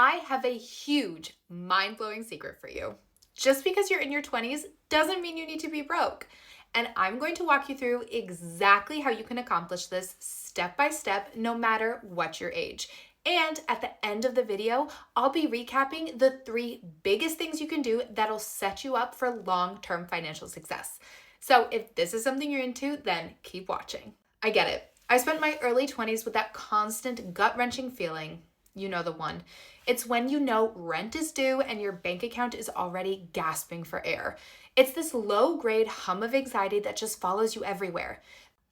I have a huge, mind-blowing secret for you. Just because you're in your 20s doesn't mean you need to be broke. And I'm going to walk you through exactly how you can accomplish this step by step, no matter what your age. And at the end of the video, I'll be recapping the 3 biggest things you can do that'll set you up for long-term financial success. So if this is something you're into, then keep watching. I get it. I spent my early 20s with that constant gut-wrenching feeling. You know the one. It's when you know rent is due and your bank account is already gasping for air. It's this low-grade hum of anxiety that just follows you everywhere.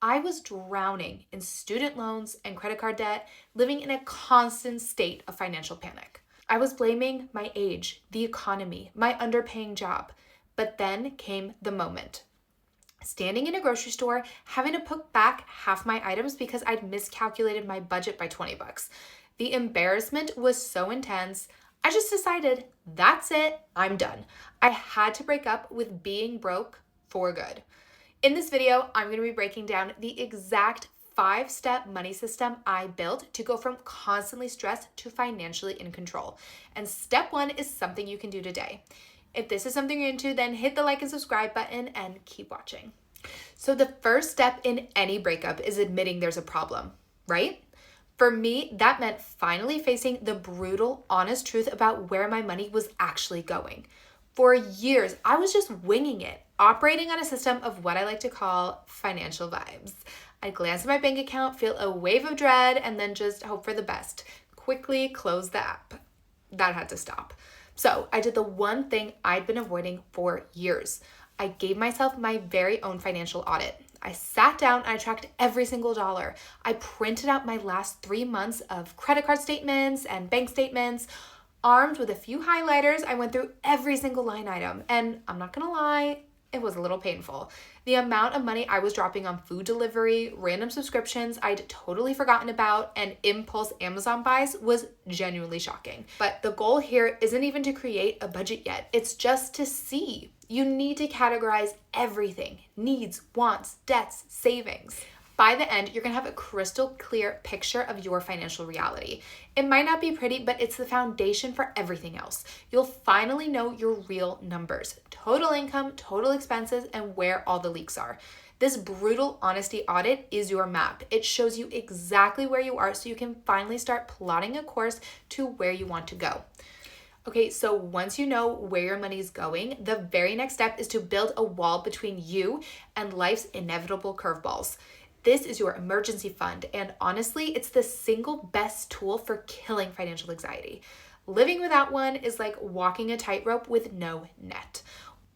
I was drowning in student loans and credit card debt, living in a constant state of financial panic. I was blaming my age, the economy, my underpaying job. But then came the moment. Standing in a grocery store, having to put back half my items because I'd miscalculated my budget by $20. The embarrassment was so intense, I just decided, that's it, I'm done. I had to break up with being broke for good. In this video, I'm going to be breaking down the exact 5-step money system I built to go from constantly stressed to financially in control. And step 1 is something you can do today. If this is something you're into, then hit the like and subscribe button and keep watching. So the first step in any breakup is admitting there's a problem, right? For me, that meant finally facing the brutal, honest truth about where my money was actually going. For years, I was just winging it, operating on a system of what I like to call financial vibes. I'd glance at my bank account, feel a wave of dread, and then just hope for the best. Quickly close the app. That had to stop. So I did the one thing I'd been avoiding for years. I gave myself my very own financial audit. I sat down and I tracked every single dollar. I printed out my last 3 months of credit card statements and bank statements. Armed with a few highlighters, I went through every single line item. And I'm not gonna lie, it was a little painful. The amount of money I was dropping on food delivery, random subscriptions I'd totally forgotten about, and impulse Amazon buys was genuinely shocking. But the goal here isn't even to create a budget yet. It's just to see. You need to categorize everything: needs, wants, debts, savings. By the end, you're gonna have a crystal clear picture of your financial reality. It might not be pretty, but it's the foundation for everything else. You'll finally know your real numbers: total income, total expenses, and where all the leaks are. This brutal honesty audit is your map. It shows you exactly where you are so you can finally start plotting a course to where you want to go. Okay, so once you know where your money is going, the very next step is to build a wall between you and life's inevitable curveballs. This is your emergency fund, and honestly, it's the single best tool for killing financial anxiety. Living without one is like walking a tightrope with no net.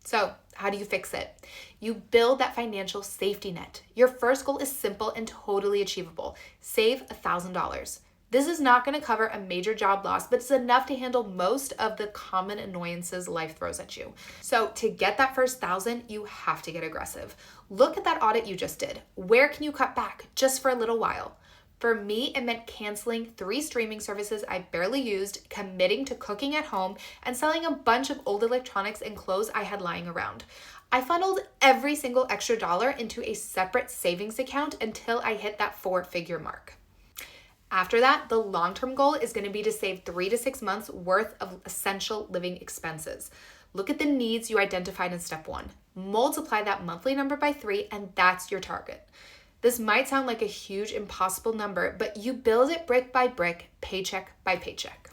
So, how do you fix it? You build that financial safety net. Your first goal is simple and totally achievable. Save $1,000. This is not going to cover a major job loss, but it's enough to handle most of the common annoyances life throws at you. So to get that first 1,000, you have to get aggressive. Look at that audit you just did. Where can you cut back just for a little while? For me, it meant canceling 3 streaming services I barely used, committing to cooking at home, and selling a bunch of old electronics and clothes I had lying around. I funneled every single extra dollar into a separate savings account until I hit that 4-figure mark. After that, the long-term goal is going to be to save 3 to 6 months worth of essential living expenses. Look at the needs you identified in step 1. Multiply that monthly number by 3, and that's your target. This might sound like a huge, impossible number, but you build it brick by brick, paycheck by paycheck.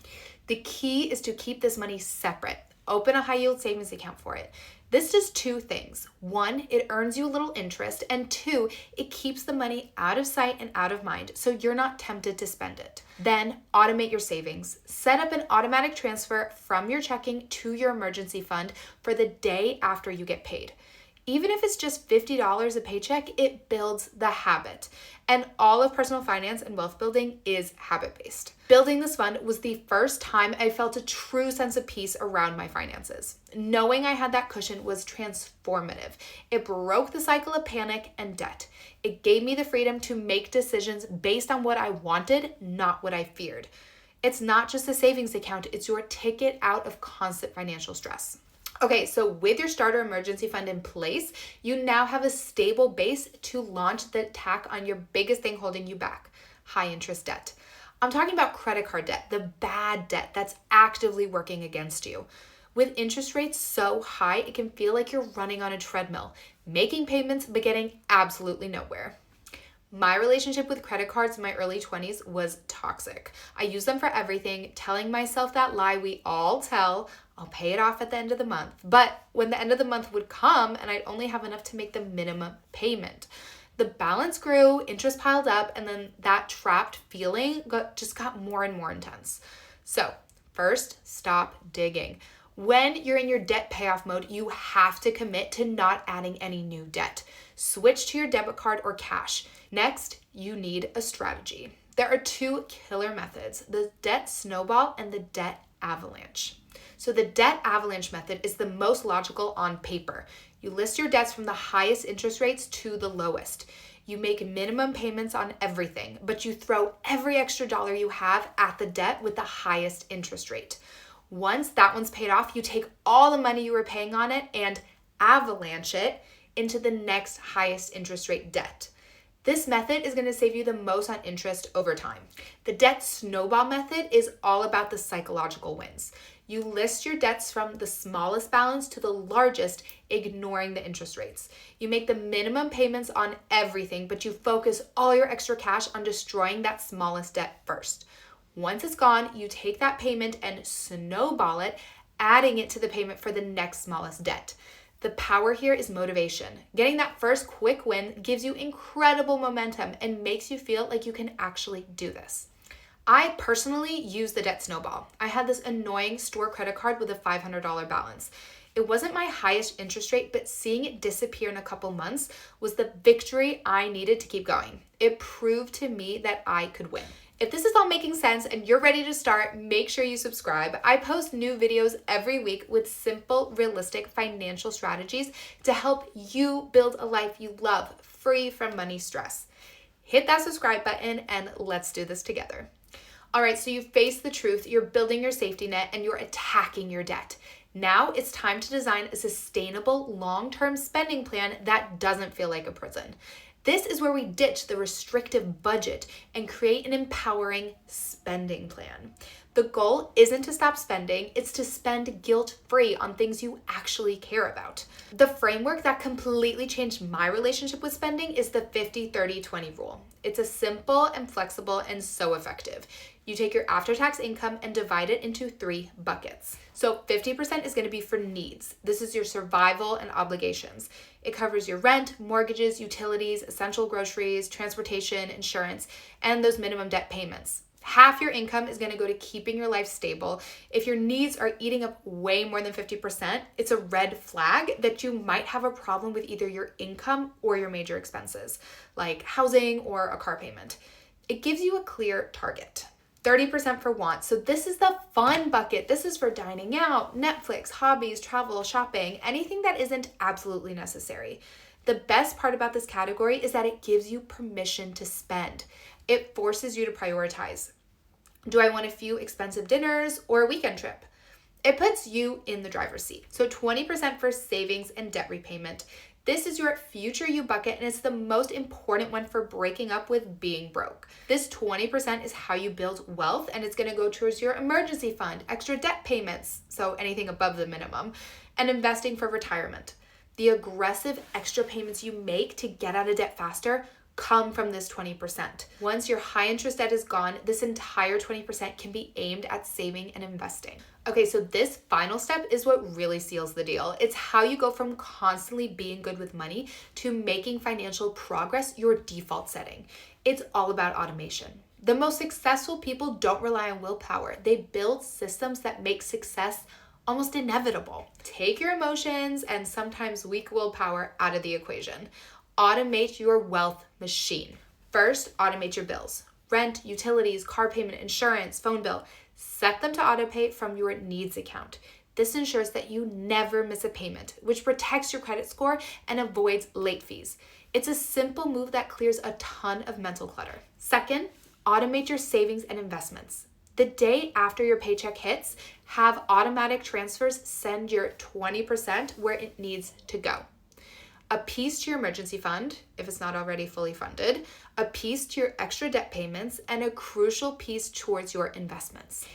The key is to keep this money separate. Open a high-yield savings account for it. This does 2 things. 1, it earns you a little interest, and 2, it keeps the money out of sight and out of mind, so you're not tempted to spend it. Then, automate your savings. Set up an automatic transfer from your checking to your emergency fund for the day after you get paid. Even if it's just $50 a paycheck, it builds the habit. And all of personal finance and wealth building is habit-based. Building this fund was the first time I felt a true sense of peace around my finances. Knowing I had that cushion was transformative. It broke the cycle of panic and debt. It gave me the freedom to make decisions based on what I wanted, not what I feared. It's not just a savings account, it's your ticket out of constant financial stress. Okay, so with your starter emergency fund in place, you now have a stable base to launch the attack on your biggest thing holding you back: high interest debt. I'm talking about credit card debt, the bad debt that's actively working against you. With interest rates so high, it can feel like you're running on a treadmill, making payments but getting absolutely nowhere. My relationship with credit cards in my early 20s was toxic. I used them for everything, telling myself that lie we all tell, I'll pay it off at the end of the month. But when the end of the month would come and I'd only have enough to make the minimum payment, the balance grew, interest piled up, and then that trapped feeling just got more and more intense. So first, stop digging. When you're in your debt payoff mode, you have to commit to not adding any new debt. Switch to your debit card or cash. Next, you need a strategy. There are two killer methods, the debt snowball and the debt avalanche. So the debt avalanche method is the most logical on paper. You list your debts from the highest interest rates to the lowest. You make minimum payments on everything, but you throw every extra dollar you have at the debt with the highest interest rate. Once that one's paid off, you take all the money you were paying on it and avalanche it into the next highest interest rate debt. This method is going to save you the most on interest over time. The debt snowball method is all about the psychological wins. You list your debts from the smallest balance to the largest, ignoring the interest rates. You make the minimum payments on everything, but you focus all your extra cash on destroying that smallest debt first. Once it's gone, you take that payment and snowball it, adding it to the payment for the next smallest debt. The power here is motivation. Getting that first quick win gives you incredible momentum and makes you feel like you can actually do this. I personally use the debt snowball. I had this annoying store credit card with a $500 balance. It wasn't my highest interest rate, but seeing it disappear in a couple months was the victory I needed to keep going. It proved to me that I could win. If this is all making sense and you're ready to start, make sure you subscribe. I post new videos every week with simple, realistic financial strategies to help you build a life you love, free from money stress. Hit that subscribe button and let's do this together. All right, so you've faced the truth, you're building your safety net, and you're attacking your debt. Now it's time to design a sustainable, long-term spending plan that doesn't feel like a prison. This is where we ditch the restrictive budget and create an empowering spending plan. The goal isn't to stop spending, it's to spend guilt-free on things you actually care about. The framework that completely changed my relationship with spending is the 50-30-20 rule. It's a simple and flexible and so effective. You take your after-tax income and divide it into 3 buckets. So 50% is going to be for needs. This is your survival and obligations. It covers your rent, mortgages, utilities, essential groceries, transportation, insurance, and those minimum debt payments. Half your income is going to go to keeping your life stable. If your needs are eating up way more than 50%, it's a red flag that you might have a problem with either your income or your major expenses, like housing or a car payment. It gives you a clear target. 30% for wants. So this is the fun bucket. This is for dining out, Netflix, hobbies, travel, shopping, anything that isn't absolutely necessary. The best part about this category is that it gives you permission to spend. It forces you to prioritize. Do I want a few expensive dinners or a weekend trip? It puts you in the driver's seat. So 20% for savings and debt repayment. This is your future you bucket, and it's the most important one for breaking up with being broke. This 20% is how you build wealth, and it's going to go towards your emergency fund, extra debt payments, so anything above the minimum, and investing for retirement. The aggressive extra payments you make to get out of debt faster come from this 20%. Once your high interest debt is gone, this entire 20% can be aimed at saving and investing. Okay, so this final step is what really seals the deal. It's how you go from constantly being good with money to making financial progress your default setting. It's all about automation. The most successful people don't rely on willpower. They build systems that make success almost inevitable. Take your emotions and sometimes weak willpower out of the equation. Automate your wealth machine. First, automate your bills. Rent, utilities, car payment, insurance, phone bill. Set them to autopay from your needs account. This ensures that you never miss a payment, which protects your credit score and avoids late fees. It's a simple move that clears a ton of mental clutter. Second, automate your savings and investments. The day after your paycheck hits, have automatic transfers send your 20% where it needs to go. a piece to your emergency fund, if it's not already fully funded, a piece to your extra debt payments, and a crucial piece towards your investments.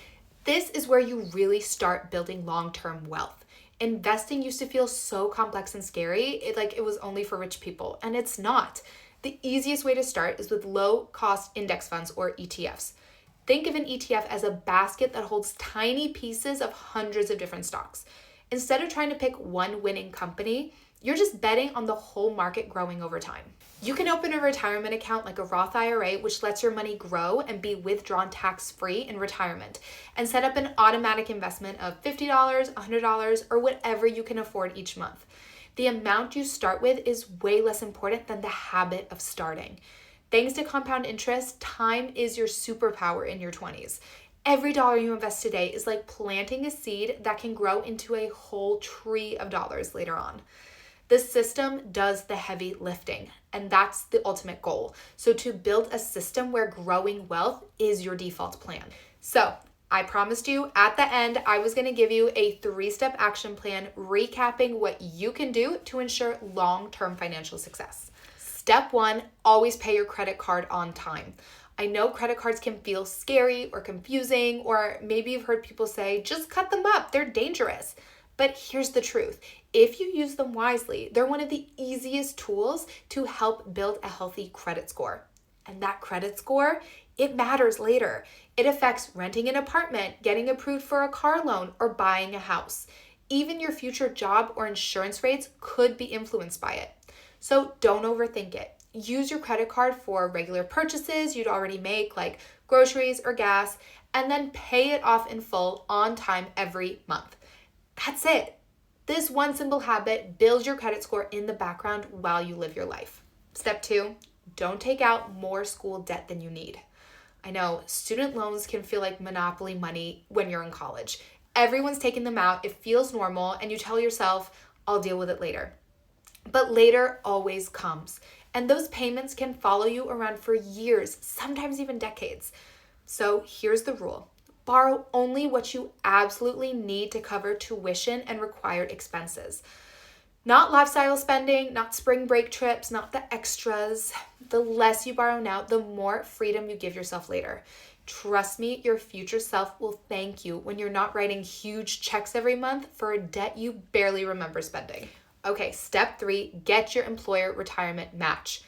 This is where you really start building long-term wealth. Investing used to feel so complex and scary, like it was only for rich people, and it's not. The easiest way to start is with low-cost index funds or ETFs. Think of an ETF as a basket that holds tiny pieces of hundreds of different stocks. Instead of trying to pick one winning company, you're just betting on the whole market growing over time. You can open a retirement account like a Roth IRA, which lets your money grow and be withdrawn tax-free in retirement, and set up an automatic investment of $50, $100, or whatever you can afford each month. The amount you start with is way less important than the habit of starting. Thanks to compound interest, time is your superpower in your 20s. Every dollar you invest today is like planting a seed that can grow into a whole tree of dollars later on. The system does the heavy lifting, and that's the ultimate goal. So to build a system where growing wealth is your default plan. So I promised you at the end, I was going to give you a 3-step action plan recapping what you can do to ensure long-term financial success. Step 1, always pay your credit card on time. I know credit cards can feel scary or confusing, or maybe you've heard people say, just cut them up, they're dangerous. But here's the truth. If you use them wisely, they're one of the easiest tools to help build a healthy credit score. And that credit score, it matters later. It affects renting an apartment, getting approved for a car loan, or buying a house. Even your future job or insurance rates could be influenced by it. So don't overthink it. Use your credit card for regular purchases you'd already make, like groceries or gas, and then pay it off in full on time every month. That's it. This one simple habit builds your credit score in the background while you live your life. Step 2, don't take out more school debt than you need. I know student loans can feel like monopoly money when you're in college. Everyone's taking them out, it feels normal, and you tell yourself, I'll deal with it later. But later always comes, and those payments can follow you around for years, sometimes even decades. So here's the rule. Borrow only what you absolutely need to cover tuition and required expenses. Not lifestyle spending, not spring break trips, not the extras. The less you borrow now, the more freedom you give yourself later. Trust me, your future self will thank you when you're not writing huge checks every month for a debt you barely remember spending. Okay, step 3, get your employer retirement match.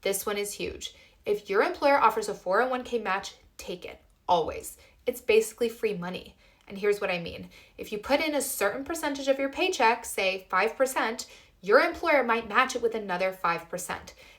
This one is huge. If your employer offers a 401k match, take it, always. It's basically free money. And here's what I mean. If you put in a certain percentage of your paycheck, say 5%, your employer might match it with another 5%.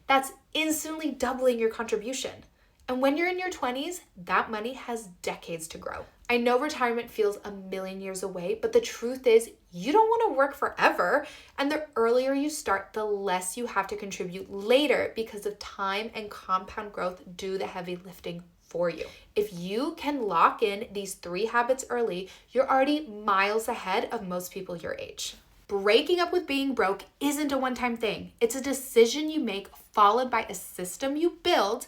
That's instantly doubling your contribution. And when you're in your 20s, that money has decades to grow. I know retirement feels a million years away, but the truth is you don't want to work forever. And the earlier you start, the less you have to contribute later because of time and compound growth do the heavy lifting for you. If you can lock in these 3 habits early, you're already miles ahead of most people your age. Breaking up with being broke isn't a one-time thing. It's a decision you make followed by a system you build.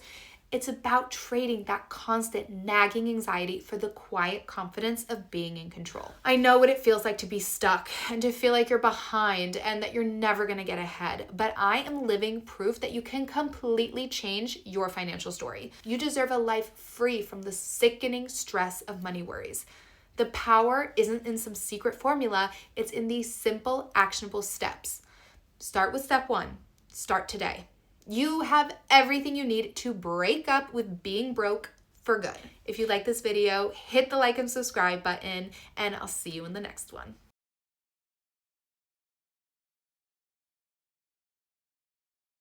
It's about trading that constant nagging anxiety for the quiet confidence of being in control. I know what it feels like to be stuck and to feel like you're behind and that you're never going to get ahead, but I am living proof that you can completely change your financial story. You deserve a life free from the sickening stress of money worries. The power isn't in some secret formula, it's in these simple, actionable steps. Start with step 1. Start today. You have everything you need to break up with being broke for good. If you like this video, hit the like and subscribe button, and I'll see you in the next one.